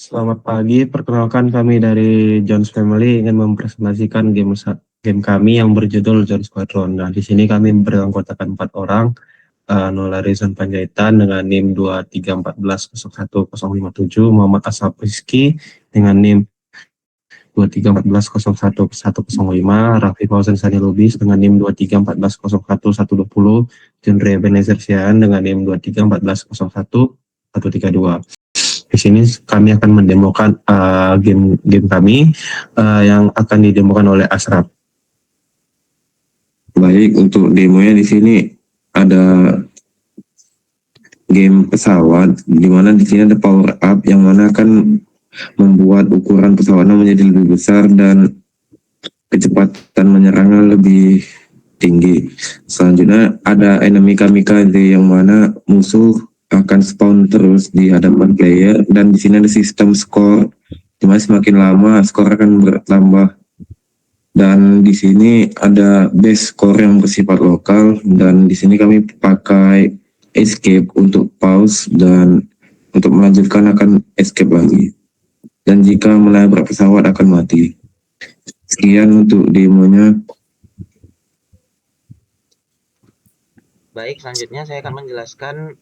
Selamat pagi, perkenalkan kami dari Jones Family ingin mempresentasikan game kami yang berjudul Jones Squadron. Nah, di sini kami beranggotakan 4 orang, Nola Rizan Panjaitan dengan NIM 23140157, Muhammad Asaf Rizky dengan NIM 2314010105, Raffi Fauzan Sani Lubis dengan NIM 2314011120, Jundre Ebenezer Sian dengan NIM 2314011132. Di sini kami akan mendemokan game kami yang akan didemokan oleh Asraf. Baik, untuk demonya di sini ada game pesawat, di mana di sini ada power up yang mana akan membuat ukuran pesawatnya menjadi lebih besar dan kecepatan menyerangnya lebih tinggi. Selanjutnya ada enemy kamikaze yang mana musuh akan spawn terus di hadapan player, dan di sini ada sistem skor, dimana semakin lama skor akan bertambah. Dan di sini ada base score yang bersifat lokal, dan di sini kami pakai escape untuk pause, dan untuk melanjutkan akan escape lagi. Dan jika menabrak pesawat akan mati. Sekian untuk demonya. Baik, selanjutnya saya akan menjelaskan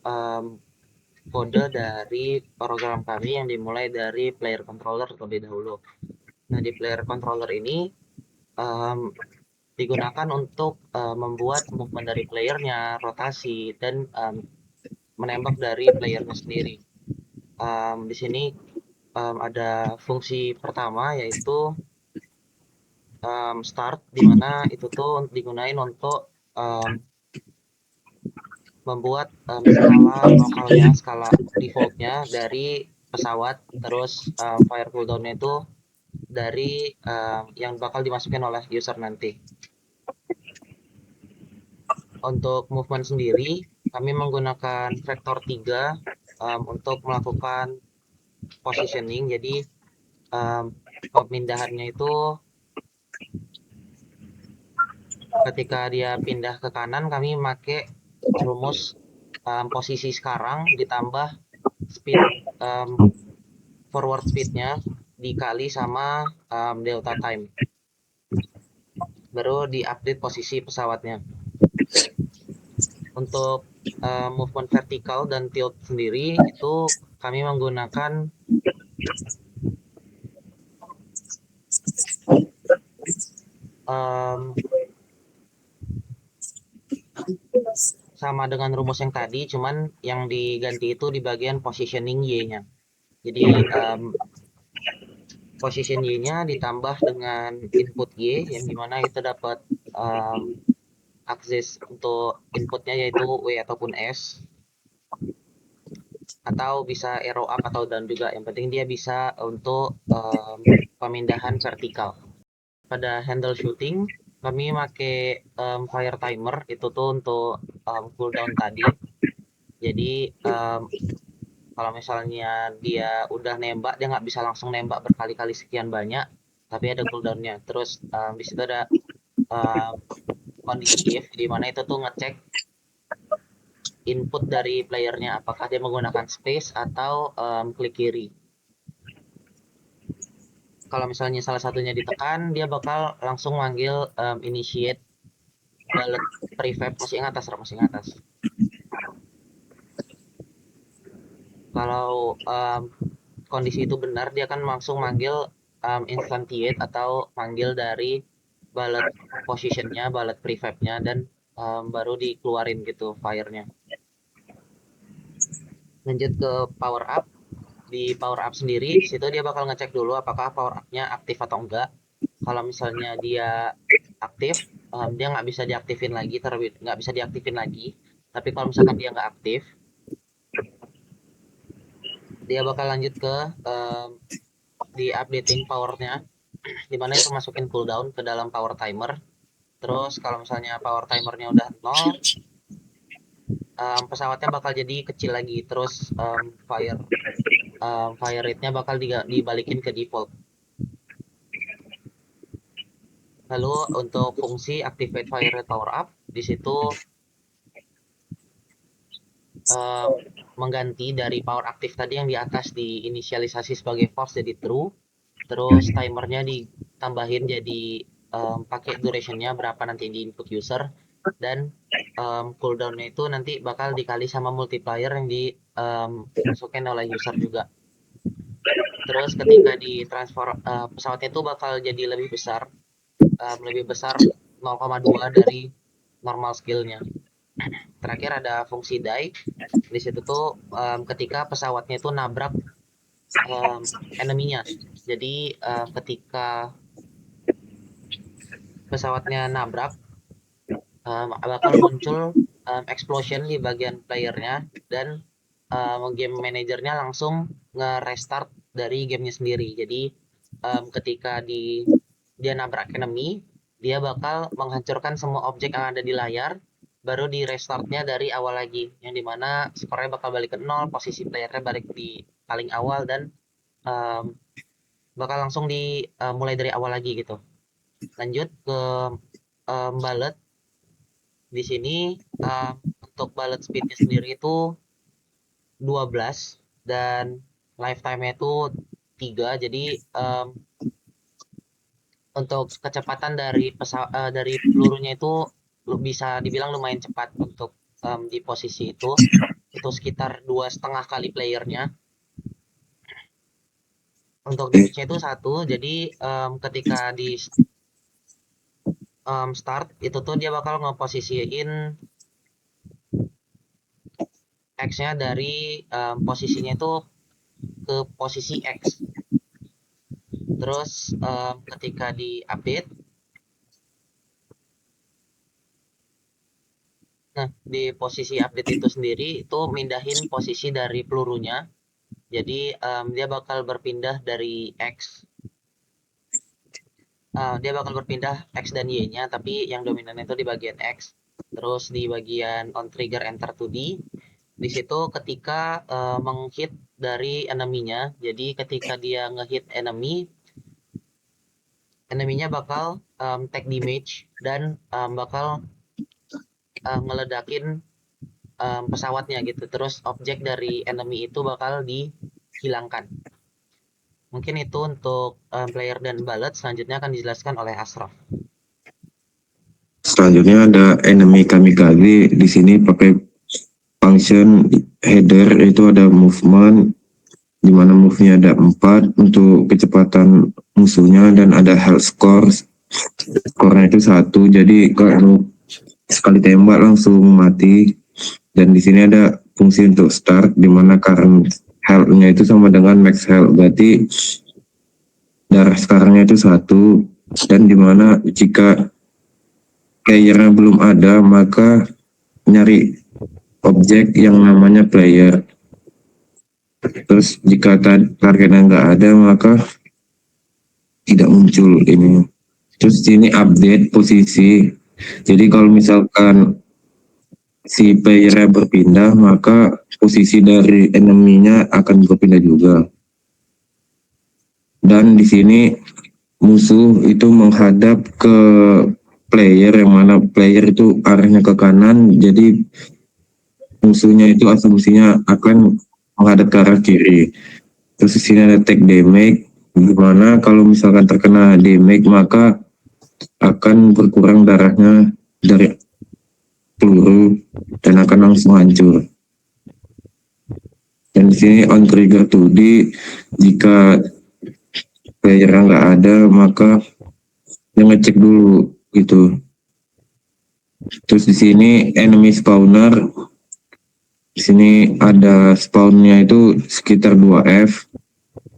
kode dari program kami yang dimulai dari player controller terlebih dahulu. Nah, di player controller ini digunakan untuk membuat movement dari playernya, rotasi, dan menembak dari playernya sendiri. Di sini ada fungsi pertama yaitu start, di mana itu tuh digunain untuk membuat skala lokalnya, skala defaultnya dari pesawat, terus fire cooldownnya itu dari yang bakal dimasukin oleh user nanti. Untuk movement sendiri, kami menggunakan vektor 3 untuk melakukan positioning. Jadi pemindahannya itu ketika dia pindah ke kanan, kami pakai rumus posisi sekarang ditambah speed forward speednya dikali sama delta time, baru diupdate posisi pesawatnya. Untuk movement vertikal dan tilt sendiri itu kami menggunakan sama dengan rumus yang tadi, cuman yang diganti itu di bagian positioning Y-nya. Jadi position Y-nya ditambah dengan input Y, yang dimana itu dapat akses untuk inputnya yaitu W ataupun S, atau bisa arrow up atau down juga. Yang penting dia bisa untuk pemindahan vertikal. Pada handle shooting kami pakai fire timer, itu tuh untuk cooldown tadi. Jadi kalau misalnya dia udah nembak, dia nggak bisa langsung nembak berkali-kali sekian banyak, tapi ada cooldownnya. Terus di situ ada kondisi if, di mana itu tuh ngecek input dari playernya, apakah dia menggunakan space atau klik kiri. Kalau misalnya salah satunya ditekan, dia bakal langsung manggil initiate ballot prefab. Masih ingat atas, masih ingat atas. Kalau kondisi itu benar, dia akan langsung manggil instantiate atau manggil dari ballot positionnya, ballot prefabnya, dan baru dikeluarin gitu fire-nya. Lanjut ke power up. Di power up sendiri, situ dia bakal ngecek dulu apakah power up-nya aktif atau enggak. Kalau misalnya dia aktif, dia nggak bisa diaktifin lagi, nggak bisa diaktifin lagi. Tapi kalau misalkan dia nggak aktif, dia bakal lanjut ke di updating powernya, dimana itu masukin cooldown ke dalam power timer. Terus kalau misalnya power timernya udah 0, pesawatnya bakal jadi kecil lagi. Terus fire rate-nya bakal dibalikin ke default. Lalu untuk fungsi activate fire rate power up, di situ mengganti dari power aktif tadi yang di atas diinisialisasi sebagai false jadi true, terus timernya ditambahin jadi pakai durationnya berapa nanti di input user, dan cooldownnya itu nanti bakal dikali sama multiplier yang dimasukin oleh user juga. Terus ketika ditransfer pesawatnya itu bakal jadi lebih besar 0,2 dari normal skillnya. Terakhir ada fungsi die. Di situ tuh ketika pesawatnya itu nabrak enemy-nya. Jadi ketika pesawatnya nabrak bakal muncul explosion di bagian playernya, dan game manajernya langsung nge-restart dari gamenya sendiri. Jadi ketika dia nabrak enemy, dia bakal menghancurkan semua objek yang ada di layar, baru di restartnya dari awal lagi, yang dimana skornya bakal balik ke 0, posisi playernya balik di paling awal, dan bakal langsung mulai dari awal lagi gitu. Lanjut ke bullet. Di sini untuk bullet speednya sendiri itu 12 dan lifetime-nya itu 3. Jadi untuk kecepatan dari pelurunya itu bisa dibilang lumayan cepat untuk di posisi itu sekitar 2,5 kali playernya. Untuk damage-nya itu 1, jadi ketika di start itu tuh dia bakal ngeposisiin X-nya dari posisinya itu ke posisi X. Terus ketika di update, nah di posisi update itu sendiri itu mindahin posisi dari pelurunya. Jadi dia bakal berpindah dari X. Dia bakal berpindah X dan Y-nya, tapi yang dominan itu di bagian X. Terus di bagian on trigger enter 2D, di situ ketika menghit dari enemy-nya, jadi ketika dia ngehit enemy-nya bakal take damage dan bakal ngeledakin pesawatnya gitu. Terus objek dari enemy itu bakal dihilangkan. Mungkin itu untuk player dan bullet. Selanjutnya akan dijelaskan oleh Ashraf. Selanjutnya ada enemy kamikaze. Di sini pakai function header, itu ada movement, di mana move-nya ada 4 untuk kecepatan musuhnya, dan ada health score. Skornya itu 1, jadi kalau sekali tembak langsung mati. Dan di sini ada fungsi untuk start, di mana current health-nya itu sama dengan max health, berarti darah sekarangnya itu 1. Dan di mana jika playernya belum ada, maka nyari objek yang namanya player. Terus jika targetnya nggak ada, maka tidak muncul ini. Terus ini update posisi. Jadi kalau misalkan si playernya berpindah, maka posisi dari enemy-nya akan berpindah juga. Dan di sini musuh itu menghadap ke player, yang mana player itu arahnya ke kanan, jadi musuhnya itu asumsinya akan menghadap ke arah kiri. Terus di sini ada take damage, di mana kalau misalkan terkena damage maka akan berkurang darahnya dari peluru dan akan langsung hancur. Dan di sini on trigger 2D, jika player nggak ada maka dia ngecek dulu gitu. Terus di sini enemy spawner, di sini ada spawnnya itu sekitar 2F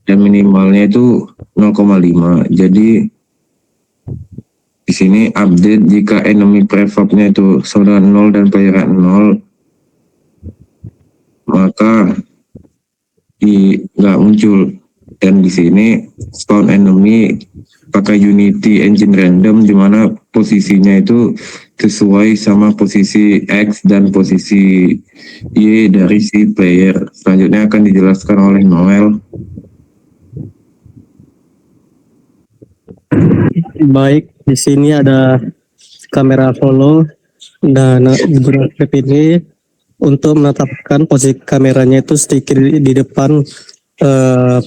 dan minimalnya itu 0,5. Jadi di sini update jika enemy prefabnya itu saudara 0 dan player 0, maka nggak muncul. Dan di sini spawn enemy pakai Unity engine random, di mana posisinya itu sesuai sama posisi X dan posisi Y dari si player. Selanjutnya akan dijelaskan oleh Noel. Baik, di sini ada kamera follow dan grip ini untuk menetapkan posisi kameranya itu sedikit di depan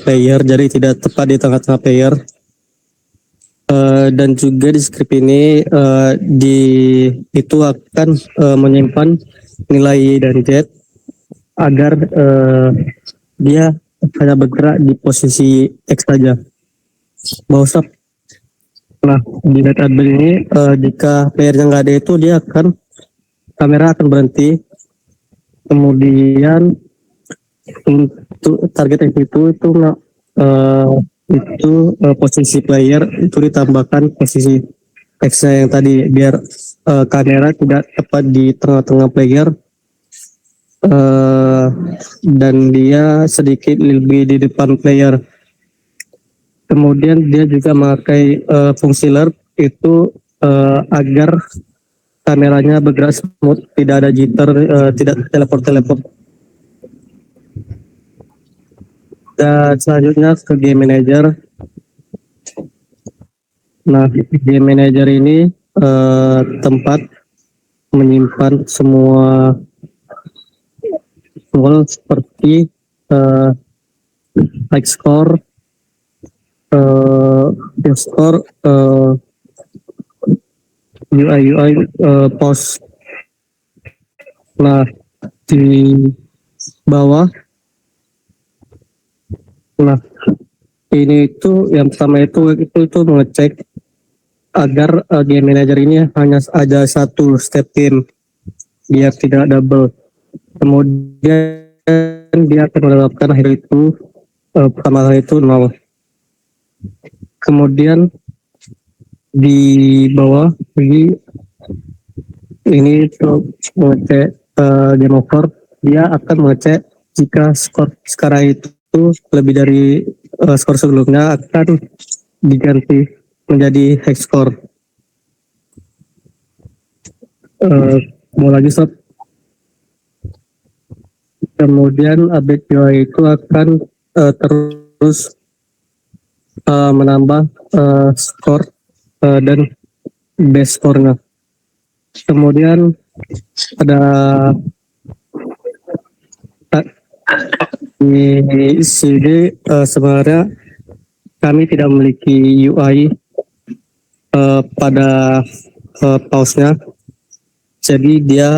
player, jadi tidak tepat di tengah-tengah player. Dan juga di script ini itu akan menyimpan nilai dari jet agar dia hanya bergerak di posisi X saja. Mau stop. Nah, di net admin ini jika playernya nggak ada itu kamera akan berhenti. Kemudian untuk target posisi player itu ditambahkan posisi X-nya yang tadi biar kamera tidak tepat di tengah-tengah player dan dia sedikit lebih di depan player. Kemudian dia juga memakai fungsi lerp itu agar kameranya bergerak smooth, tidak ada jitter, tidak teleport. Dan selanjutnya ke game manager. Nah, game manager ini tempat menyimpan semua tool seperti like score, UI, post. Nah, di bawah. Nah, ini itu yang pertama itu mengecek agar game manager ini hanya ada satu step game biar tidak double. Kemudian dia akan menerapkan pertama kali itu 0. Kemudian di bawah ini mengecek game over, dia akan mengecek jika skor sekarang itu lebih dari skor sebelumnya akan diganti menjadi hex score. Mau lagi stop. Kemudian update UI itu akan terus menambah skor dan base score-nya. Kemudian ada di sini sebenarnya kami tidak memiliki UI pada pause-nya, jadi dia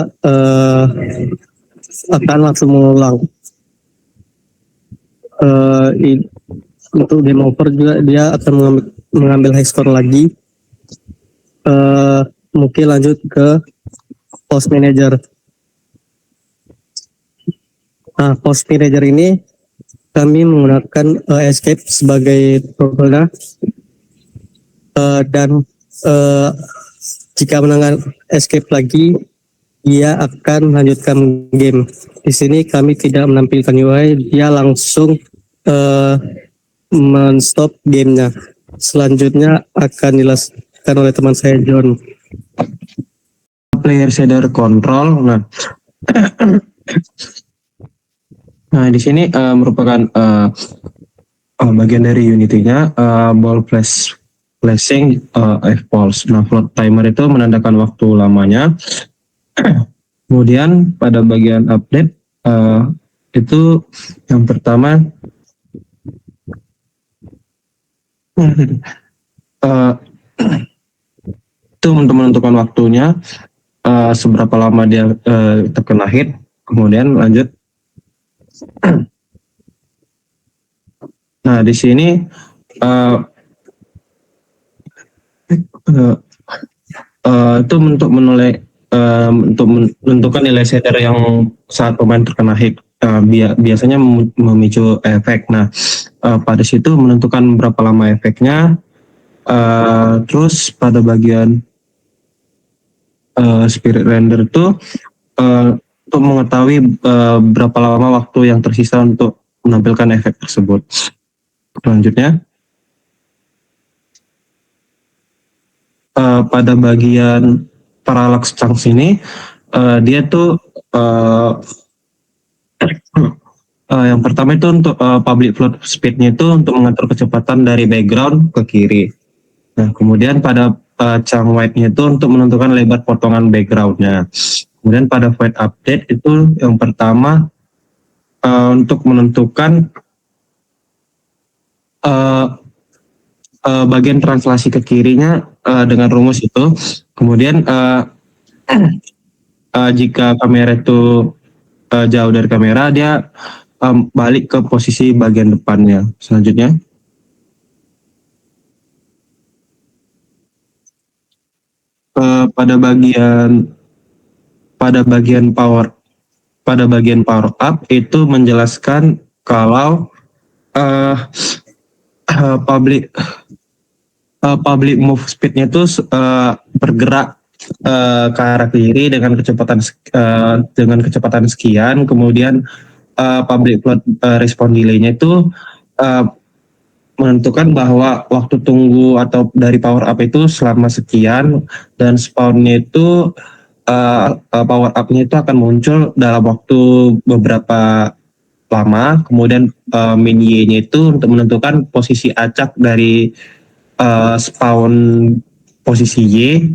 akan langsung mengulang. Untuk game over juga dia akan mengambil high score lagi. Mungkin lanjut ke post manager. Nah, post manager ini kami menggunakan escape sebagai toggle-nya, dan jika menangkan escape lagi dia akan melanjutkan game. Di sini kami tidak menampilkan UI, dia langsung men-stop gamenya. Selanjutnya akan dijelaskan oleh teman saya John. Player shader control. Nah, di sini merupakan bagian dari Unity-nya, ball flashing F-pulse. Nah, float timer itu menandakan waktu lamanya. Kemudian pada bagian update itu yang pertama itu untuk menentukan waktunya, seberapa lama dia terkena hit. Kemudian lanjut. Nah, di sini itu untuk menentukan nilai shader yang saat pemain terkena hit. Biasanya memicu efek. Nah, pada situ menentukan berapa lama efeknya. Terus pada bagian spirit render itu untuk mengetahui berapa lama waktu yang tersisa untuk menampilkan efek tersebut. Selanjutnya pada bagian parallax chunks ini dia tuh yang pertama itu untuk public float speednya itu untuk mengatur kecepatan dari background ke kiri. Nah, kemudian pada chunk white-nya itu untuk menentukan lebar potongan background-nya. Kemudian pada void update itu yang pertama untuk menentukan eh, bagian translasi ke kirinya dengan rumus itu. Kemudian jika kamera itu jauh dari kamera, dia balik ke posisi bagian depannya. Selanjutnya, pada bagian power up itu menjelaskan kalau uh, public move speednya itu bergerak ke arah kiri dengan kecepatan sekian, kemudian public float respon delay-nya itu menentukan bahwa waktu tunggu atau dari power up itu selama sekian, dan spawnnya itu power up-nya itu akan muncul dalam waktu beberapa lama. Kemudian min y-nya itu untuk menentukan posisi acak dari spawn posisi Y,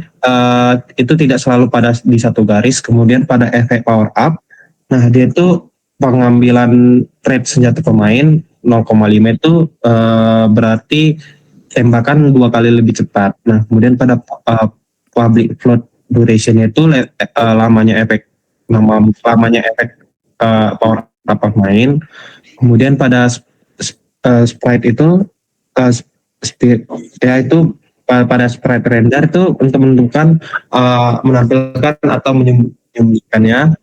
itu tidak selalu di satu garis. Kemudian pada efek power up, nah dia itu pengambilan rate senjata pemain 0,5 itu berarti tembakan 2 kali lebih cepat. Nah kemudian pada public float duration itu lamanya efek power up pemain. Kemudian pada sprite itu ya itu pada sprite render itu untuk menentukan menampilkan atau menyembunyikannya.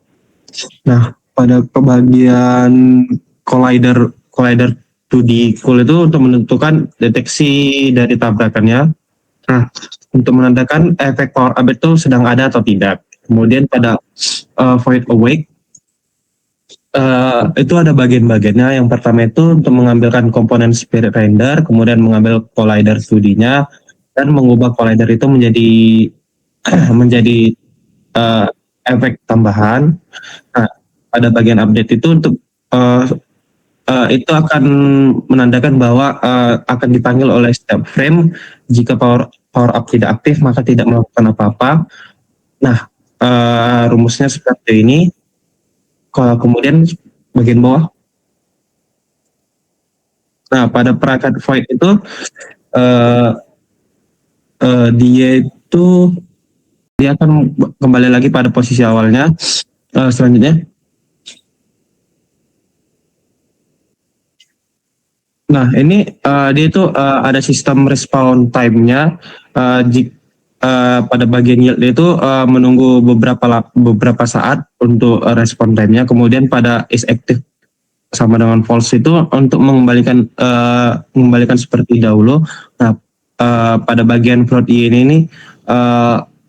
Nah, pada bagian collider 2D cool itu untuk menentukan deteksi dari tabrakannya. Nah, untuk menandakan efek power up itu sedang ada atau tidak. Kemudian pada void awake itu ada bagian-bagiannya. Yang pertama itu untuk mengambilkan komponen spirit render, kemudian mengambil collider 2D-nya dan mengubah collider itu menjadi efek tambahan. Nah, pada bagian update itu untuk itu akan menandakan bahwa akan dipanggil oleh setiap frame. Jika power up tidak aktif maka tidak melakukan apa-apa. Nah, rumusnya seperti ini. Kalau kemudian bagian bawah, nah pada perangkat void itu dia akan kembali lagi pada posisi awalnya. Selanjutnya, nah ini dia itu ada sistem respawn time-nya. Pada bagian yield itu menunggu beberapa saat untuk respon time-nya. Kemudian pada is active sama dengan false itu untuk mengembalikan seperti dahulu. Nah, pada bagian float ini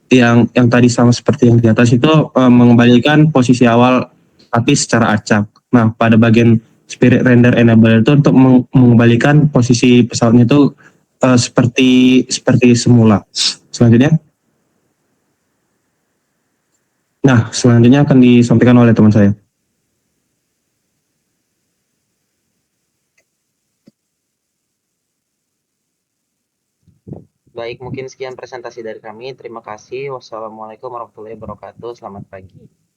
yang tadi sama seperti yang di atas itu mengembalikan posisi awal tapi secara acak. Nah, pada bagian spirit render enable itu untuk mengembalikan posisi pesawatnya itu seperti semula. Selanjutnya, nah selanjutnya akan disampaikan oleh teman saya. Baik, mungkin sekian presentasi dari kami. Terima kasih. Wassalamualaikum warahmatullahi wabarakatuh. Selamat pagi.